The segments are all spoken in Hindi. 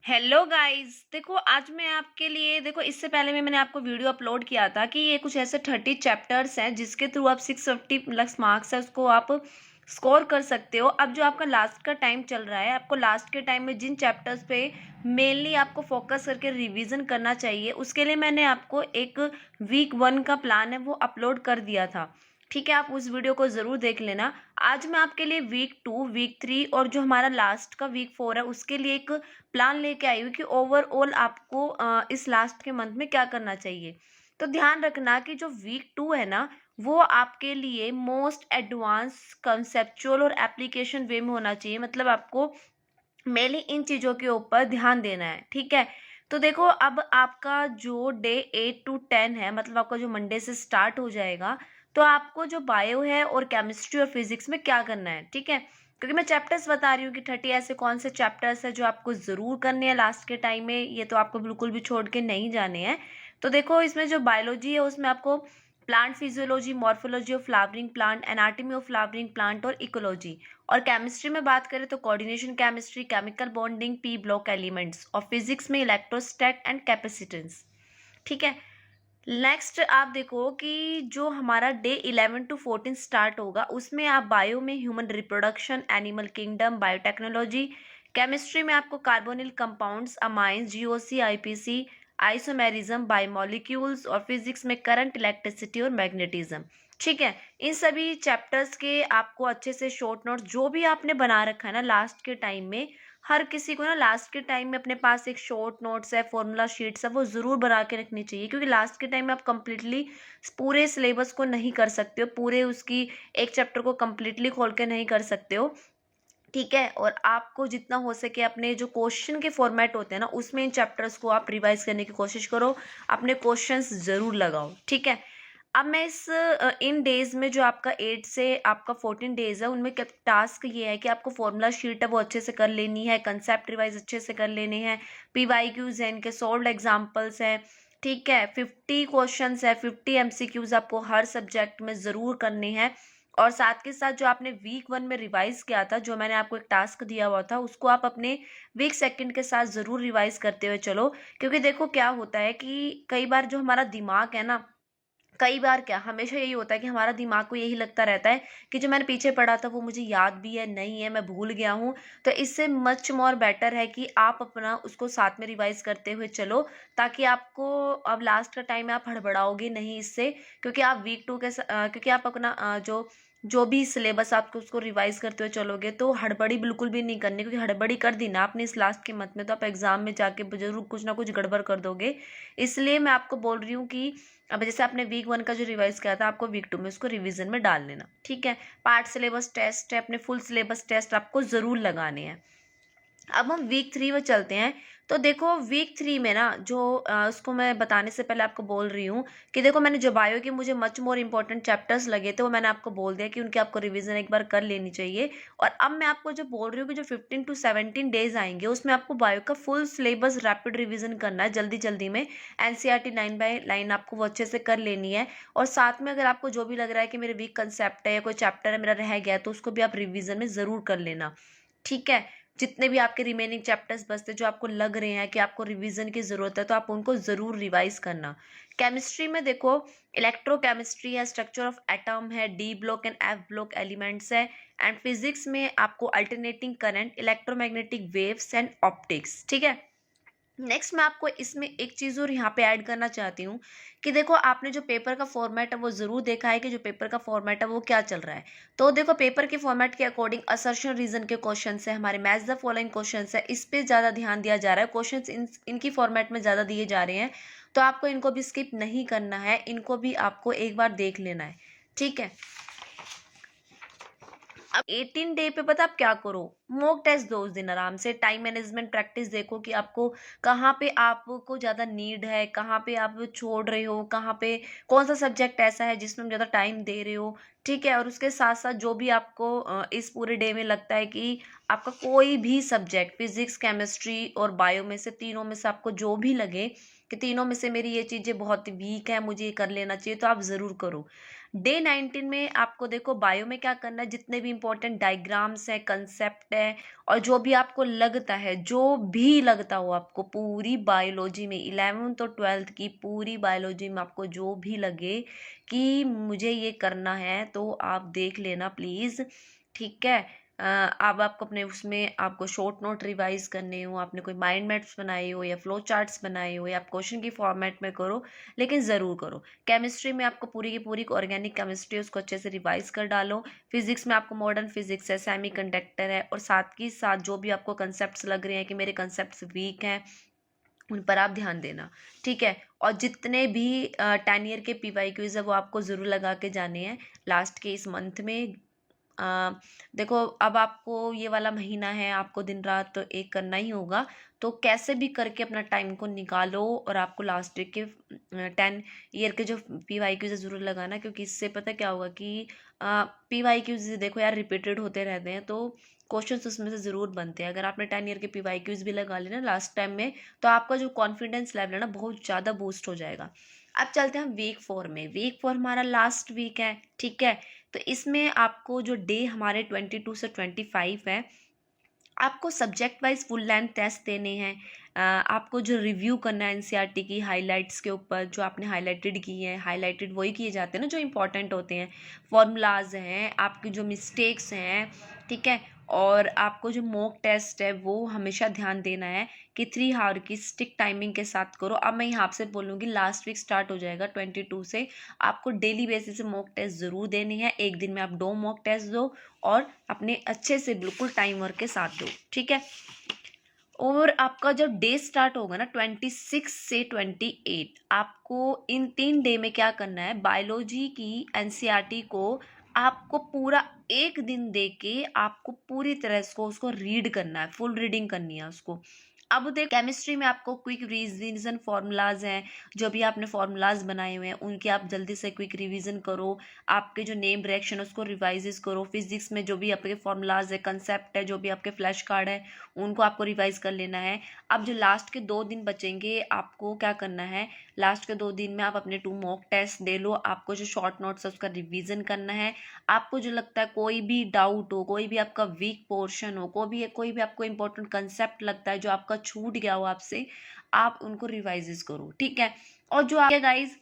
हेलो गाइस, देखो आज मैं आपके लिए इससे पहले मैंने आपको वीडियो अपलोड किया था कि ये कुछ ऐसे 30 चैप्टर्स हैं जिसके थ्रू आप 650 प्लस मार्क्स है उसको आप स्कोर कर सकते हो। अब जो आपका लास्ट का टाइम चल रहा है, आपको लास्ट के टाइम में जिन चैप्टर्स पे मेनली आपको फोकस करके रिवीजन करना चाहिए उसके लिए मैंने आपको एक वीक 1 का प्लान है वो अपलोड कर दिया था। ठीक है, आप उस वीडियो को ज़रूर देख लेना। आज मैं आपके लिए वीक 2, वीक 3 और जो हमारा लास्ट का वीक 4 है उसके लिए एक प्लान लेके आई हूँ कि ओवरऑल आपको इस लास्ट के मंथ में क्या करना चाहिए। तो ध्यान रखना कि जो वीक 2 है ना, वो आपके लिए मोस्ट एडवांस कंसेप्चुअल और एप्लीकेशन वे में होना चाहिए। मतलब आपको मेनली इन चीज़ों के ऊपर ध्यान देना है। ठीक है, तो देखो अब आपका जो डे 8 to 10 है, मतलब आपका जो मंडे से स्टार्ट हो जाएगा, तो आपको जो बायो है और केमिस्ट्री और फिजिक्स में क्या करना है। ठीक है, क्योंकि मैं चैप्टर्स बता रही हूँ कि 30 ऐसे कौन से चैप्टर्स है जो आपको ज़रूर करने हैं लास्ट के टाइम में, ये तो आपको बिल्कुल भी छोड़ के नहीं जाने हैं। तो देखो इसमें जो बायोलॉजी है उसमें आपको plant physiology, morphology of flowering plant, anatomy of flowering plant और इकोलॉजी। और केमिस्ट्री में बात करें तो coordination chemistry, chemical bonding, P block elements. और फिजिक्स में इलेक्ट्रोस्टैट एंड कैपेसिटेंस। ठीक है, नेक्स्ट आप देखो कि जो हमारा डे 11 to 14 स्टार्ट होगा उसमें आप बायो में human reproduction, animal kingdom, biotechnology. Chemistry में आपको carbonyl compounds, amines, GOC, IPC, isomerism, biomolecules. और फिजिक्स में करंट, इलेक्ट्रिसिटी और मैग्नेटिज्म। ठीक है, इन सभी चैप्टर्स के आपको अच्छे से शॉर्ट नोट्स जो भी आपने बना रखा है ना लास्ट के टाइम में, हर किसी को ना लास्ट के टाइम में अपने पास एक शॉर्ट नोट्स है, फॉर्मूला शीट्स है, वो ज़रूर बना के रखनी चाहिए। क्योंकि लास्ट के टाइम में आप कंप्लीटली पूरे सिलेबस को नहीं कर सकते हो, पूरे उसकी एक चैप्टर को कंप्लीटली खोल के नहीं कर सकते हो। ठीक है, और आपको जितना हो सके अपने जो क्वेश्चन के फॉर्मेट होते हैं ना उसमें इन चैप्टर्स को आप रिवाइज करने की कोशिश करो, अपने क्वेश्चंस ज़रूर लगाओ। ठीक है, अब मैं इन डेज में जो आपका 8 से आपका 14 डेज है उनमें टास्क ये है कि आपको फॉर्मूला शीट है वो अच्छे से कर लेनी है, कंसेप्ट रिवाइज अच्छे से कर लेने हैं, पीवाईक्यूज हैं, इनके सॉल्व्ड एग्जांपल्स हैं। ठीक है, 50 क्वेश्चंस है, 50 एमसीक्यूज आपको हर सब्जेक्ट में ज़रूर करने हैं। और साथ के साथ जो आपने वीक 1 में रिवाइज किया था, जो मैंने आपको एक टास्क दिया हुआ था, उसको आप अपने वीक सेकंड के साथ ज़रूर रिवाइज करते हुए चलो। क्योंकि देखो क्या होता है कि कई बार जो हमारा दिमाग है ना, कई बार क्या हमेशा यही होता है कि हमारा दिमाग को यही लगता रहता है कि जो मैंने पीछे पढ़ा था वो मुझे याद भी है नहीं है, मैं भूल गया हूँ। तो इससे मच मोर बेटर है कि आप अपना उसको साथ में रिवाइज करते हुए चलो, ताकि आपको अब लास्ट का टाइम में आप हड़बड़ाओगे नहीं इससे। क्योंकि आप वीक 2 क्योंकि आप अपना जो जो भी सिलेबस आपको उसको रिवाइज करते हुए चलोगे तो हड़बड़ी बिल्कुल भी नहीं करनी। क्योंकि हड़बड़ी कर दी ना आपने इस लास्ट के मंथ में तो आप एग्जाम में जाके जरूर कुछ ना कुछ गड़बड़ कर दोगे। इसलिए मैं आपको बोल रही हूँ कि अब जैसे आपने वीक 1 का जो रिवाइज किया था, आपको वीक 2 में उसको रिवीजन में डाल लेना। ठीक है, पार्ट सिलेबस टेस्ट है, अपने फुल सिलेबस टेस्ट आपको ज़रूर लगाने हैं। अब हम वीक 3 में चलते हैं। तो देखो वीक 3 में ना जो उसको मैं बताने से पहले आपको बोल रही हूँ कि देखो मैंने जो बायो के मुझे मच मोर इंपॉर्टेंट चैप्टर्स लगे थे वो मैंने आपको बोल दिया कि उनकी आपको रिवीजन एक बार कर लेनी चाहिए। और अब मैं आपको जो बोल रही हूँ कि जो 15 to 17 डेज आएंगे उसमें आपको बायो का फुल सिलेबस रैपिड रिवीजन करना है जल्दी जल्दी में। एनसीईआरटी लाइन बाय लाइन आपको वो अच्छे से कर लेनी है। और साथ में अगर आपको जो भी लग रहा है कि मेरे वीक कंसेप्ट है या कोई चैप्टर है मेरा रह गया है तो उसको भी आप रिवीजन में ज़रूर कर लेना। ठीक है, जितने भी आपके रिमेनिंग चैप्टर्स बचते जो आपको लग रहे हैं कि आपको रिवीजन की ज़रूरत है तो आप उनको ज़रूर रिवाइज करना। केमिस्ट्री में देखो इलेक्ट्रोकेमिस्ट्री है, स्ट्रक्चर ऑफ एटम है, D block and F block elements है। एंड फिजिक्स में आपको alternating current, electromagnetic waves and optics. ठीक है, नेक्स्ट मैं आपको इसमें एक चीज़ और यहाँ पे ऐड करना चाहती हूँ कि देखो आपने जो पेपर का फॉर्मेट है वो ज़रूर देखा है कि जो पेपर का फॉर्मेट है वो क्या चल रहा है। तो देखो पेपर के फॉर्मेट के अकॉर्डिंग असर्शन रीजन के क्वेश्चन है, हमारे मैच द फॉलोइंग क्वेश्चन है, इस पे ज़्यादा ध्यान दिया जा रहा है। क्वेश्चन इनकी फॉर्मेट में ज़्यादा दिए जा रहे हैं, तो आपको इनको भी स्किप नहीं करना है, इनको भी आपको एक बार देख लेना है। ठीक है, अब 18 डे पे पता आप क्या करो, मॉक टेस्ट दो उस दिन आराम से, टाइम मैनेजमेंट प्रैक्टिस देखो कि आपको कहाँ पे आपको ज़्यादा नीड है, कहाँ पे आप छोड़ रहे हो, कहाँ पे कौन सा सब्जेक्ट ऐसा है जिसमें ज़्यादा टाइम दे रहे हो। ठीक है, और उसके साथ साथ जो भी आपको इस पूरे डे में लगता है कि आपका कोई भी सब्जेक्ट फिजिक्स, केमिस्ट्री और बायो में से तीनों में से आपको जो भी लगे कि तीनों में से मेरी ये चीज़ें बहुत वीक है, मुझे ये कर लेना चाहिए, तो आप ज़रूर करो। डे 19 में आपको देखो बायो में क्या करना है, जितने भी इंपॉर्टेंट डायग्राम्स हैं, कंसेप्ट है, और जो भी आपको लगता है, जो भी लगता हो आपको पूरी बायोलॉजी में 11th और 12th की पूरी बायोलॉजी में आपको जो भी लगे कि मुझे ये करना है, तो आप देख लेना प्लीज़, ठीक है। अब आपको अपने उसमें आपको शॉर्ट नोट रिवाइज करने हो, आपने कोई माइंड मैप्स बनाए हो या फ्लो चार्ट्स बनाए हो, या आप क्वेश्चन की फॉर्मेट में करो, लेकिन ज़रूर करो। केमिस्ट्री में आपको पूरी की पूरी ऑर्गेनिक केमिस्ट्री उसको अच्छे से रिवाइज कर डालो। फिजिक्स में आपको मॉडर्न फिजिक्स है, सेमी कंडक्टर है, और साथ ही साथ जो भी आपको कंसेप्ट लग रहे हैं कि मेरे कंसेप्ट वीक हैं, उन पर आप ध्यान देना, ठीक है। और जितने भी 10 ईयर के PYQs है वो आपको ज़रूर लगा के जाने हैं लास्ट के इस मंथ में। अ, देखो अब आपको ये वाला महीना है, आपको दिन रात तो एक करना ही होगा, तो कैसे भी करके अपना टाइम को निकालो और आपको लास्ट वीक के 10 ईयर के जो PYQs है ज़रूर लगाना, क्योंकि इससे पता क्या होगा कि PYQs देखो यार रिपीटेड होते रहते हैं, तो क्वेश्चंस उसमें से ज़रूर बनते हैं। अगर आपने 10 ईयर के PYQs भी लगा लेना लास्ट टाइम में, तो आपका जो कॉन्फिडेंस लेवल है ना बहुत ज़्यादा बूस्ट हो जाएगा। अब चलते हैं वीक 4 में। वीक 4 हमारा लास्ट वीक है, ठीक है। तो इसमें आपको जो डे हमारे 22 से 25 है, आपको subject wise full length test देने हैं। आपको जो रिव्यू करना है NCERT की हाइलाइट्स के ऊपर, जो आपने हाईलाइटेड की है, हाईलाइटेड वही किए जाते हैं ना जो इंपॉर्टेंट होते हैं, फॉर्मूलाज हैं, आपकी जो मिस्टेक्स हैं, ठीक है। और आपको जो मॉक टेस्ट है वो हमेशा ध्यान देना है कि 3 आवर की स्टिक टाइमिंग के साथ करो। अब मैं यहाँ से बोलूँगी लास्ट वीक स्टार्ट हो जाएगा 22 से, आपको डेली बेसिस से मॉक टेस्ट ज़रूर देनी है। एक दिन में आप 2 मॉक टेस्ट दो और अपने अच्छे से बिल्कुल टाइम वर्क के साथ दो, ठीक है। और आपका जब डे स्टार्ट होगा ना 26 से 28, आपको इन 3 डे में क्या करना है, बायोलॉजी की NCERT को आपको पूरा एक दिन दे के आपको पूरी तरह से उसको रीड करना है, फुल रीडिंग करनी है उसको। अब देख केमिस्ट्री में आपको क्विक रिवीजन फॉर्मूलाज हैं, जो भी आपने फॉर्मूलाज बनाए हुए हैं उनके आप जल्दी से क्विक रिवीजन करो। आपके जो नेम रिएक्शन उसको रिवाइज करो। फिजिक्स में जो भी आपके फॉर्मूलाज है, कंसेप्ट है, जो भी आपके फ्लैश कार्ड है, उनको आपको रिवाइज कर लेना है। अब जो लास्ट के 2 दिन बचेंगे, आपको क्या करना है, लास्ट के 2 दिन में आप अपने 2 मॉक टेस्ट दे लो। आपको जो शॉर्ट नोट्स है उसका रिवीजन करना है। आपको जो लगता है कोई भी डाउट हो, कोई भी आपका वीक पोर्शन हो, कोई भी आपको इंपॉर्टेंट कंसेप्ट लगता है जो आपका छूट गया हो आपसे, आप उनको रिवाइज करो, ठीक है। और जो आगे गाइज,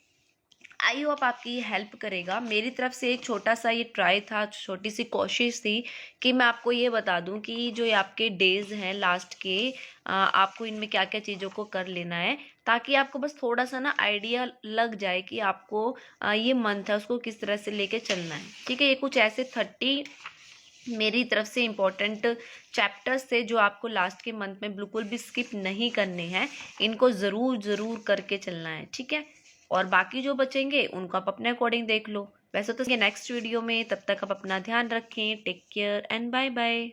आई होप आपकी ये हेल्प करेगा। मेरी तरफ से एक छोटा सा ये ट्राई था, छोटी सी कोशिश थी कि मैं आपको ये बता दूं कि जो ये आपके डेज हैं लास्ट के, आपको इनमें क्या क्या चीज़ों को कर लेना है, ताकि आपको बस थोड़ा सा ना आइडिया लग जाए कि आपको ये मंथ है उसको किस तरह से लेके चलना है, ठीक है। ये कुछ ऐसे 30 मेरी तरफ से इम्पोर्टेंट चैप्टर्स थे जो आपको लास्ट के मंथ में बिल्कुल भी स्किप नहीं करने हैं, इनको ज़रूर ज़रूर करके चलना है, ठीक है। और बाकी जो बचेंगे उनको आप अपने अकॉर्डिंग देख लो। वैसे तो नेक्स्ट वीडियो में, तब तक आप अपना ध्यान रखें। Take care and bye bye.